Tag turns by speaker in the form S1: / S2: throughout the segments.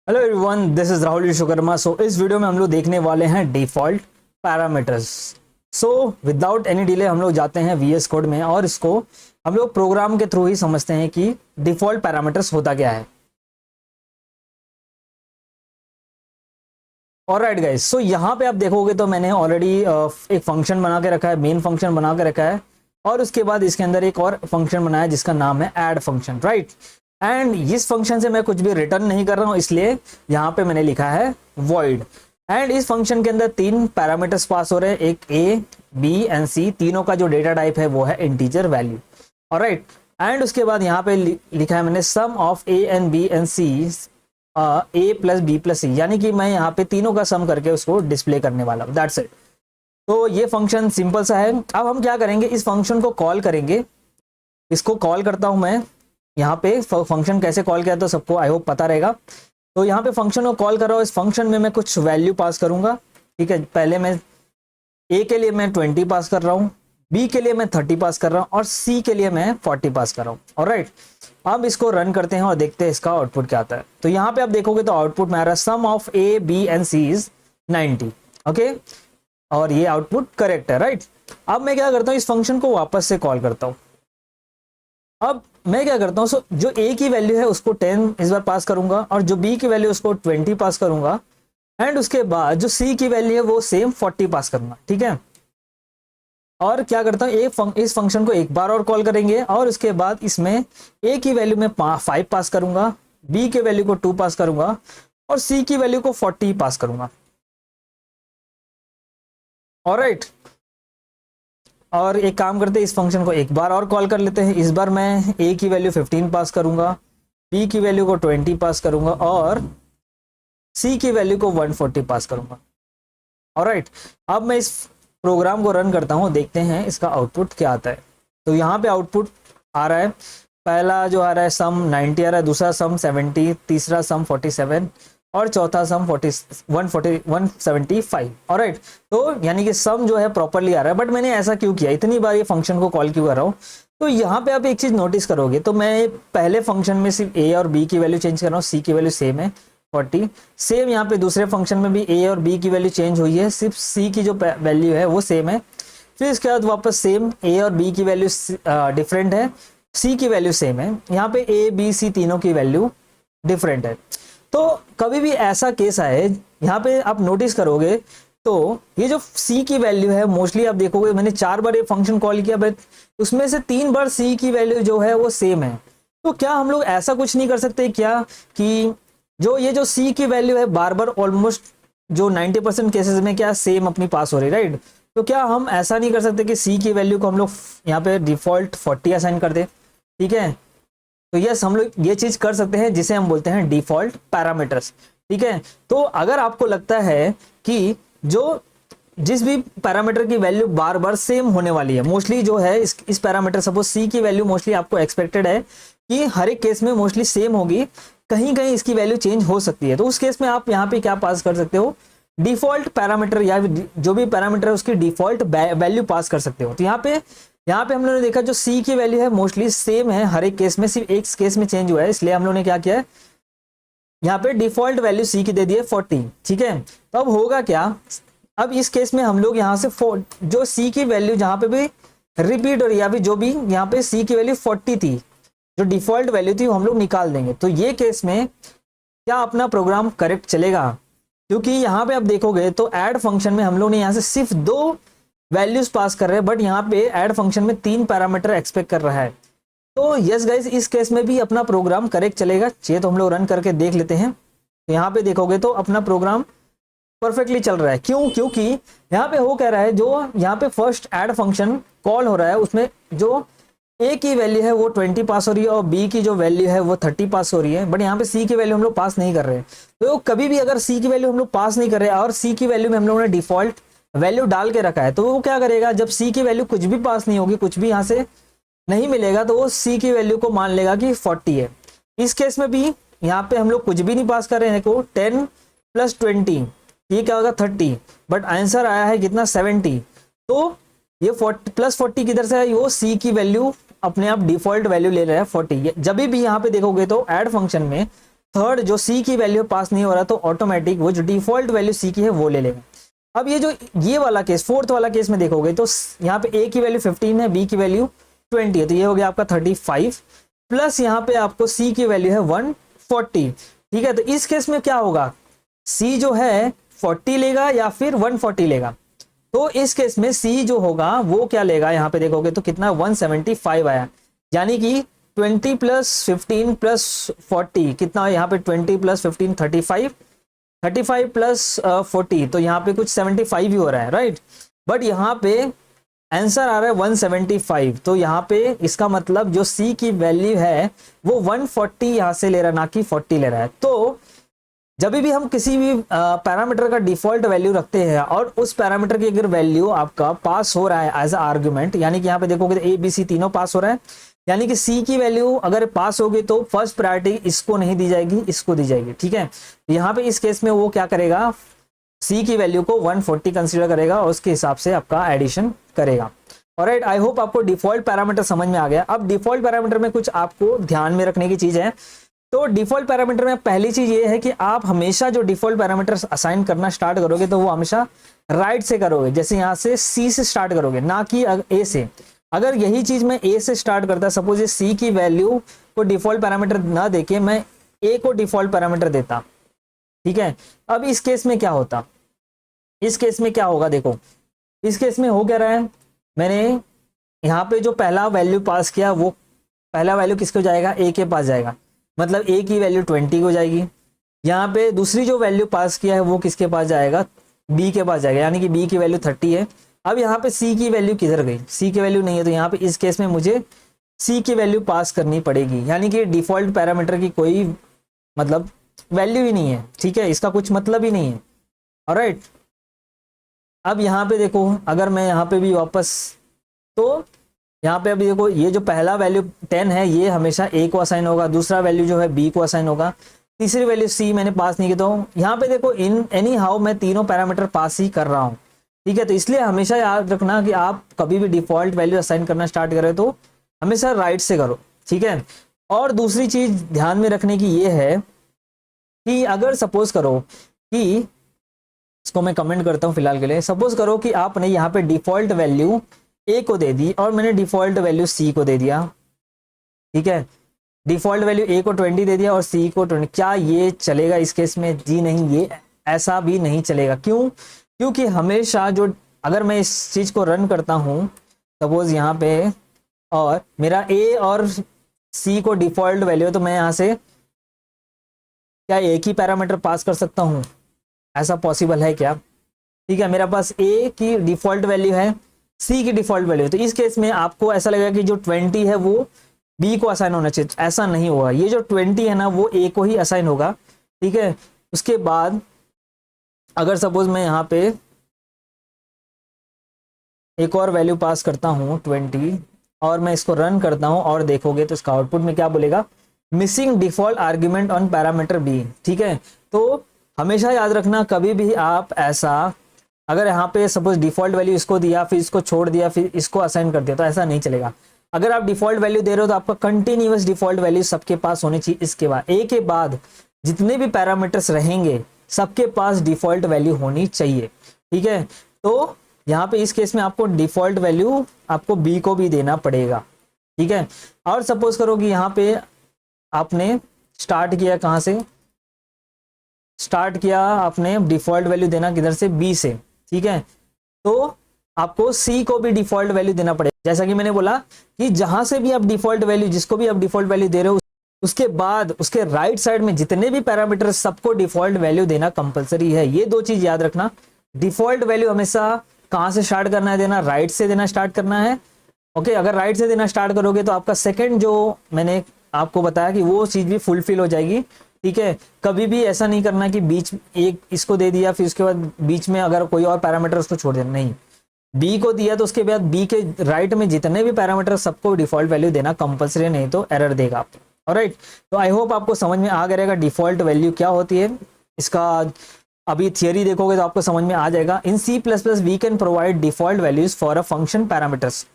S1: Hello everyone, this is Rahul Vishwakarma. So इस video में हम लोग देखने वाले हैं default parameters. So without any delay हम लोग जाते हैं वीएस कोड में और इसको हम लोग प्रोग्राम के थ्रू ही समझते हैं कि डिफॉल्ट पैरामीटर्स होता क्या है। ऑलराइट गाइस, सो यहाँ पे आप देखोगे तो मैंने ऑलरेडी एक फंक्शन बना के रखा है, मेन फंक्शन बना के रखा है और उसके बाद इसके अंदर एक और फंक्शन बनाया जिसका नाम है ऐड फंक्शन, राइट। एंड इस फंक्शन से मैं कुछ भी रिटर्न नहीं कर रहा हूँ, इसलिए यहाँ पे मैंने लिखा है void। एंड इस फंक्शन के अंदर तीन पैरामीटर्स पास हो रहे हैं, एक a, b एंड c। तीनों का जो डेटा टाइप है वो है इंटीजर वैल्यू, ऑलराइट। एंड उसके बाद यहाँ पे लिखा है मैंने sum of a and b and c a plus B plus C, यानी कि मैं यहाँ पे तीनों का सम करके उसको डिस्प्ले करने वाला हूँ, दैट्स इट। तो ये फंक्शन सिंपल सा है। अब हम क्या करेंगे, इस फंक्शन को कॉल करेंगे। इसको कॉल करता हूं मैं। यहाँ पे फंक्शन कैसे कॉल किया तो सबको आई होप पता रहेगा। तो यहाँ पे फंक्शन को कॉल कर रहा हूँ, इस फंक्शन में मैं कुछ वैल्यू पास करूंगा, ठीक है। पहले मैं a के लिए मैं 20 पास कर रहा हूँ, b के लिए मैं 30 पास कर रहा हूँ और c के लिए मैं 40 पास कर रहा हूँ, ऑलराइट। अब इसको रन करते हैं और देखते हैं इसका आउटपुट क्या आता है। तो यहाँ पे आप देखोगे तो आउटपुट में आ रहा है sum of a b and c is 90, okay. और ये आउटपुट करेक्ट है, राइट। अब मैं क्या करता हूँ, इस फंक्शन को वापस से कॉल करता हूँ। अब मैं क्या करता हूँ, जो a की वैल्यू है उसको 10 इस बार पास करूंगा और जो b की वैल्यू उसको 20 पास करूंगा। एंड उसके बाद जो c की वैल्यू है वो सेम 40 पास करना, ठीक है। और क्या करता हूँ, इस फंक्शन को एक बार और कॉल करेंगे और उसके बाद इसमें a की वैल्यू में 5 पास करूंगा, b के वैल्यू को 2 पास करूंगा और c की वैल्यू को 40 पास करूंगा, ऑलराइट। और एक काम करते हैं, इस फंक्शन को एक बार और कॉल कर लेते हैं। इस बार मैं a की वैल्यू 15 पास करूंगा, b की वैल्यू को 20 पास करूंगा और c की वैल्यू को 140 पास करूंगा, ऑलराइट। अब मैं इस प्रोग्राम को रन करता हूं, देखते हैं इसका आउटपुट क्या आता है। तो यहाँ पे आउटपुट आ रहा है, पहला जो आ रहा है सम 90 आ रहा है, दूसरा सम 70, तीसरा सम 47 और चौथा सम 175, ऑलराइट। तो यानी कि सम जो है प्रॉपर्ली आ रहा है। बट मैंने ऐसा क्यों किया, इतनी बार ये फंक्शन को कॉल क्यों कर रहा हूँ, तो यहाँ पे आप एक चीज नोटिस करोगे तो मैं पहले फंक्शन में सिर्फ a और b की वैल्यू चेंज कर रहा हूँ, c की वैल्यू सेम है 40। सेम यहाँ पे दूसरे फंक्शन में भी a और b की वैल्यू चेंज हुई है, सिर्फ c की जो वैल्यू है वो सेम है। फिर इसके बाद वापस सेम a और b की वैल्यू डिफरेंट है, c की वैल्यू सेम है। यहाँ पे a b c तीनों की वैल्यू डिफरेंट है। तो कभी भी ऐसा केस आए, यहाँ पे आप नोटिस करोगे तो ये जो c की वैल्यू है, मोस्टली आप देखोगे मैंने 4 बार ये फंक्शन कॉल किया, बट उसमें से 3 बार c की वैल्यू जो है वो सेम है। तो क्या हम लोग ऐसा कुछ नहीं कर सकते क्या कि ये जो c की वैल्यू है बार बार ऑलमोस्ट जो 90% केसेस में क्या सेम अपनी पास हो रही है, राइट। तो क्या हम ऐसा नहीं कर सकते कि c की वैल्यू को हम लोग यहाँ पे डिफॉल्ट 40 असाइन कर दे, ठीक है। तो यस, हम लोग ये चीज कर सकते हैं जिसे हम बोलते हैं डिफॉल्ट पैरामीटर्स, ठीक है। तो अगर आपको लगता है कि जिस भी पैरामीटर की वैल्यू बार बार सेम होने वाली है, मोस्टली जो है इस पैरामीटर सपोज c की वैल्यू मोस्टली आपको एक्सपेक्टेड है कि हर एक केस में मोस्टली सेम होगी, कहीं कहीं इसकी वैल्यू चेंज हो सकती है। तो उस केस में आप यहाँ पे क्या पास कर सकते हो, डिफॉल्ट पैरामीटर या जो भी पैरामीटर है उसकी डिफॉल्ट वैल्यू पास कर सकते हो। तो यहाँ पे हम लोगों ने देखा जो c की वैल्यू है मोस्टली सेम है हर एक केस में, सिर्फ एक केस में चेंज हुआ है, इसलिए हम लोगों ने क्या किया है, यहाँ पे डिफॉल्ट वैल्यू c की दे दी है 40, ठीक है। तो अब होगा क्या, अब इस केस में हम लोग यहाँ से जो c की वैल्यू जहाँ पे भी रिपीट हो रही है, अभी जो भी यहाँ पे c की वैल्यू 40 थी, जो डिफॉल्ट वैल्यू थी वो हम लोग निकाल देंगे। तो ये केस में क्या अपना प्रोग्राम करेक्ट चलेगा, क्योंकि यहाँ पे आप देखोगे तो ऐड फंक्शन में हम लोग ने यहाँ से सिर्फ 2 वैल्यूज पास कर रहे हैं, बट यहाँ पे ऐड फंक्शन में 3 पैरामीटर एक्सपेक्ट कर रहा है। तो यस गाइस, इस केस में भी अपना प्रोग्राम करेक्ट चलेगा। चलिए तो हम लोग रन करके देख लेते हैं। तो यहाँ पे देखोगे तो अपना प्रोग्राम परफेक्टली चल रहा है। क्यों, क्योंकि यहाँ पे हो कह रहा है, जो यहाँ पे फर्स्ट ऐड फंक्शन कॉल हो रहा है उसमें जो a की वैल्यू है वो 20 पास हो रही है और b की जो वैल्यू है वो 30 पास हो रही है, बट यहाँ पे c की वैल्यू हम लोग पास नहीं कर रहे हैं। तो कभी भी अगर c की वैल्यू हम लोग पास नहीं कर रहे और c की वैल्यू में हम लोगों ने डिफॉल्ट वैल्यू डाल के रखा है, तो वो क्या करेगा, जब c की वैल्यू कुछ भी पास नहीं होगी, कुछ भी यहाँ से नहीं मिलेगा, तो वो c की वैल्यू को मान लेगा कि 40 है। इस केस में भी यहाँ पे हम लोग कुछ भी नहीं पास कर रहे हैं, को 10 + 20 ये क्या होगा 30, बट आंसर आया है कितना 70। तो ये 40 + 40 किधर से है, वो c की वैल्यू अपने आप डिफॉल्ट वैल्यू ले रहा है 40। जब भी यहाँ पे देखोगे तो ऐड फंक्शन में थर्ड जो सी की वैल्यू पास नहीं हो रहा तो ऑटोमेटिक वो जो डिफॉल्ट वैल्यू सी की है वो ले लेगा। अब ये जो ये वाला केस, फोर्थ वाला केस में देखोगे तो यहाँ पे ए की वैल्यू 15 है, बी की वैल्यू 20 है, तो ये हो गया आपका 35 प्लस यहाँ पे आपको सी की वैल्यू है 140। ठीक है, तो इस केस में क्या होगा, सी जो है 40 लेगा या फिर 140 लेगा। तो इस केस में सी जो होगा वो क्या लेगा, यहाँ पे देखोगे तो कितना 175 आया, यानी कि 20 प्लस 15 प्लस 40 कितना, यहाँ पे 20 प्लस 15 35 प्लस 40, तो यहाँ पे कुछ 75 ही हो रहा है, राइट। बट यहाँ पे आंसर आ रहा है 175, तो यहाँ पे इसका मतलब जो सी की वैल्यू है वो 140 यहाँ से ले रहा है, ना कि 40 ले रहा है। तो जब भी हम किसी भी पैरामीटर का डिफॉल्ट वैल्यू रखते हैं और उस पैरामीटर की अगर वैल्यू आपका पास हो रहा है एज अ आर्गुमेंट, यानी कि यहाँ पे देखोगे तो ए बी सी तीनों पास हो रहा है, यानी कि सी की वैल्यू अगर पास होगी तो फर्स्ट प्रायोरिटी इसको नहीं दी जाएगी, इसको दी जाएगी। ठीक है, यहाँ पे इस केस में वो क्या करेगा, सी की वैल्यू को 140 कंसीडर करेगा और उसके हिसाब से आपका एडिशन करेगा। ऑलराइट, आई होप आपको डिफॉल्ट पैरामीटर समझ में आ गया। अब डिफॉल्ट पैरामीटर में कुछ आपको ध्यान में रखने की चीज है। तो डिफॉल्ट पैरामीटर में पहली चीज ये है कि आप हमेशा जो डिफॉल्ट पैरामीटर असाइन करना स्टार्ट करोगे तो वो हमेशा राइट से करोगे, जैसे यहाँ से सी से स्टार्ट करोगे, ना कि ए से। अगर यही चीज मैं ए से स्टार्ट करता, सपोज ये सी की वैल्यू को डिफॉल्ट पैरामीटर ना देके मैं ए को डिफॉल्ट पैरामीटर देता, ठीक है, अब इस केस में क्या होता, इस केस में क्या होगा, देखो इस केस में हो क्या रहा है, मैंने यहाँ पे जो पहला वैल्यू पास किया वो पहला वैल्यू किसको जाएगा, ए के पास जाएगा, मतलब ए की वैल्यू 20 को जाएगी। यहाँ पे दूसरी जो वैल्यू पास किया है वो किसके पास जाएगा, बी के पास जाएगा, यानी कि बी की वैल्यू 30 है। अब यहाँ पे सी की वैल्यू किधर गई, सी की वैल्यू नहीं है, तो यहाँ पे इस केस में मुझे सी की वैल्यू पास करनी पड़ेगी, यानी कि डिफॉल्ट पैरामीटर की कोई मतलब वैल्यू ही नहीं है। ठीक है, इसका कुछ मतलब ही नहीं है। ऑलराइट, अब यहाँ पे देखो, अगर मैं यहाँ पे भी वापस, तो यहाँ पे अभी देखो ये जो पहला वैल्यू 10 है ये हमेशा ए को असाइन होगा, दूसरा वैल्यू जो है बी को असाइन होगा, तीसरी वैल्यू सी मैंने पास नहीं की। तो यहाँ पे देखो इन एनी हाउ मैं तीनों पैरामीटर पास ही कर रहा हूँ। ठीक है, तो इसलिए हमेशा याद रखना कि आप कभी भी डिफॉल्ट वैल्यू असाइन करना स्टार्ट करें तो हमेशा राइट से करो। ठीक है, और दूसरी चीज ध्यान में रखने की ये है कि अगर सपोज करो कि, इसको मैं कमेंट करता हूँ फिलहाल के लिए, सपोज करो कि आपने यहाँ पे डिफॉल्ट वैल्यू ए को दे दी और मैंने डिफॉल्ट वैल्यू सी को दे दिया। ठीक है, डिफॉल्ट वैल्यू ए को 20 दे दिया और सी को 20, क्या ये चलेगा इस केस में? जी नहीं, ये ऐसा भी नहीं चलेगा। क्यों? क्योंकि हमेशा जो, अगर मैं इस चीज को रन करता हूं सपोज यहाँ पे, और मेरा ए और सी को डिफॉल्ट वैल्यू है, तो मैं यहाँ से क्या एक ही पैरामीटर पास कर सकता हूँ? ऐसा पॉसिबल है क्या? ठीक है, मेरे पास ए की डिफॉल्ट वैल्यू है, सी की डिफॉल्ट वैल्यू है, तो इस केस में आपको ऐसा लगेगा कि जो 20 है वो बी को असाइन होना चाहिए। ऐसा नहीं होगा, ये जो 20 है ना वो ए को ही असाइन होगा। ठीक है, उसके बाद अगर सपोज मैं यहाँ पे एक और वैल्यू पास करता हूँ 20 और मैं इसको रन करता हूँ और देखोगे तो इसका आउटपुट में क्या बोलेगा, missing default argument on parameter B. ठीक है, तो हमेशा याद रखना कभी भी आप ऐसा, अगर यहाँ पे सपोज डिफॉल्ट वैल्यू इसको दिया फिर इसको छोड़ दिया फिर इसको असाइन कर दिया, तो ऐसा नहीं चलेगा। अगर आप डिफॉल्ट वैल्यू दे रहे हो तो आपका कंटिन्यूअस डिफॉल्ट वैल्यू सबके पास होनी चाहिए। इसके बाद ए के बाद जितने भी पैरामीटर्स रहेंगे सबके पास डिफॉल्ट वैल्यू होनी चाहिए। ठीक है, तो यहाँ पे इस केस में आपको डिफॉल्ट वैल्यू आपको बी को भी देना पड़ेगा। ठीक है, और सपोज करो कि यहाँ पे आपने स्टार्ट किया, कहाँ से स्टार्ट किया आपने डिफॉल्ट वैल्यू देना, किधर से, बी से। ठीक है, तो आपको सी को भी डिफॉल्ट वैल्यू देना पड़ेगा। जैसा कि मैंने बोला कि जहां से भी आप डिफॉल्ट वैल्यू, जिसको भी आप डिफॉल्ट वैल्यू दे रहे हो, उसके बाद उसके राइट साइड में जितने भी पैरामीटर सबको डिफॉल्ट वैल्यू देना कंपलसरी है। ये दो चीज याद रखना, डिफॉल्ट वैल्यू हमेशा कहां से स्टार्ट करना है देना, राइट से देना स्टार्ट करना है। ओके, अगर राइट से देना स्टार्ट करोगे तो आपका सेकंड जो मैंने आपको बताया कि वो चीज भी फुलफिल हो जाएगी। ठीक है, कभी भी ऐसा नहीं करना कि बीच एक इसको दे दिया फिर उसके बाद बीच में अगर कोई और पैरामीटर उसको छोड़ देना, नहीं, बी को दिया तो उसके बाद बी के राइट में जितने भी पैरामीटर सबको डिफॉल्ट वैल्यू देना कंपलसरी, नहीं तो एरर देगा आपको। ऑलराइट, तो आई होप आपको समझ में आ गया रहेगा डिफॉल्ट वैल्यू क्या होती है। इसका अभी थियरी देखोगे तो आपको समझ में आ जाएगा। In C++ we can provide default values for a function parameters.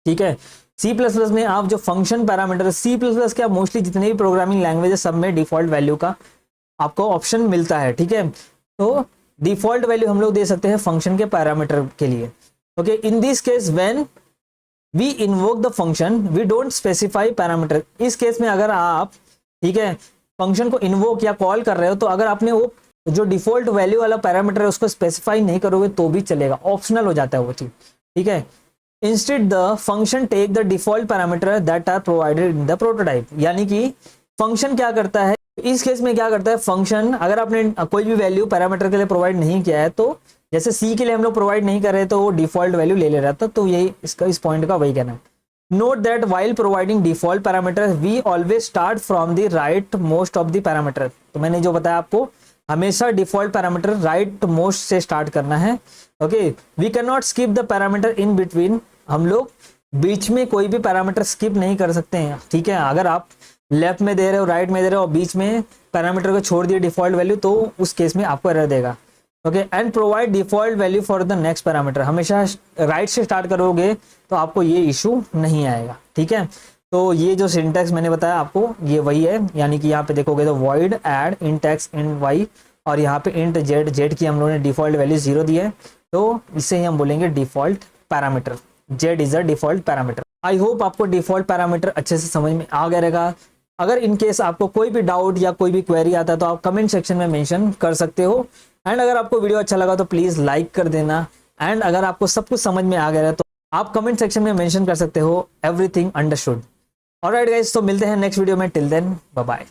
S1: ठीक है, C++ में आप जो फंक्शन पैरामीटर, C++ के आप मोस्टली जितने भी प्रोग्रामिंग लैंग्वेज है सब में डिफॉल्ट वैल्यू का आपको ऑप्शन मिलता है, ठीक है। तो डिफॉल्ट वैल्यू हम लोग दे सकते हैं फंक्शन के पैरामीटर के लिए। Okay, in this case when we invoke the function we don't specify parameter. इस केस में अगर आप, ठीक है, फंक्शन को इन्वोक या कॉल कर रहे हो तो अगर आपने वो जो डिफॉल्ट वैल्यू वाला पैरामीटर है उसको स्पेसिफाई नहीं करोगे तो भी चलेगा, ऑप्शनल हो जाता है वो चीज, ठीक है। Instead the function take the default parameter that are provided in the prototype. यानी कि फंक्शन क्या करता है इस केस में, क्या करता है फंक्शन, अगर आपने कोई भी वैल्यू पैरामीटर के लिए प्रोवाइड नहीं किया है, तो जैसे सी के लिए हम लोग प्रोवाइड नहीं कर रहे तो वो डिफॉल्ट वैल्यू ले रहा था, तो यही इसका इस पॉइंट का वही कहना है। Note that while providing default parameter we always start from the right most of the parameter. तो मैंने जो बताया आपको, हमेशा डिफॉल्ट पैरामीटर राइट मोस्ट से स्टार्ट करना है। Okay, we can not skip the parameter in between. हम लोग बीच में कोई भी पैरामीटर स्किप नहीं कर सकते हैं, ठीक है। अगर आप लेफ्ट में दे रहे हो, राइट में दे रहे हो और बीच में पैरामीटर को छोड़ दिए डिफॉल्ट वैल्यू, तो उस केस में आपको एरर देगा। Okay, and provide default value for the next parameter. हमेशा राइट से स्टार्ट करोगे तो आपको ये इशू नहीं आएगा, ठीक है। तो ये जो सिंटैक्स मैंने बताया आपको ये वही है, यानी कि यहाँ पे देखोगे तो void add int x int y और यहाँ पे int z की हम लोगों ने डिफॉल्ट वैल्यू 0 दी है, तो इसे ही हम बोलेंगे default parameter. z is a default parameter. I hope आपको डिफॉल्ट पैरामीटर अच्छे से समझ में आ गया रहेगा। अगर इन केस आपको कोई भी डाउट या कोई भी क्वेरी आता है तो आप कमेंट सेक्शन में मेंशन कर सकते हो। एंड अगर आपको वीडियो अच्छा लगा तो प्लीज लाइक कर देना। एंड अगर आपको सब कुछ समझ में आ गया है तो आप कमेंट सेक्शन में मेंशन कर सकते हो एवरीथिंग अंडरस्टूड। ऑलराइट गाइस, तो मिलते हैं नेक्स्ट वीडियो में। Till then bye bye.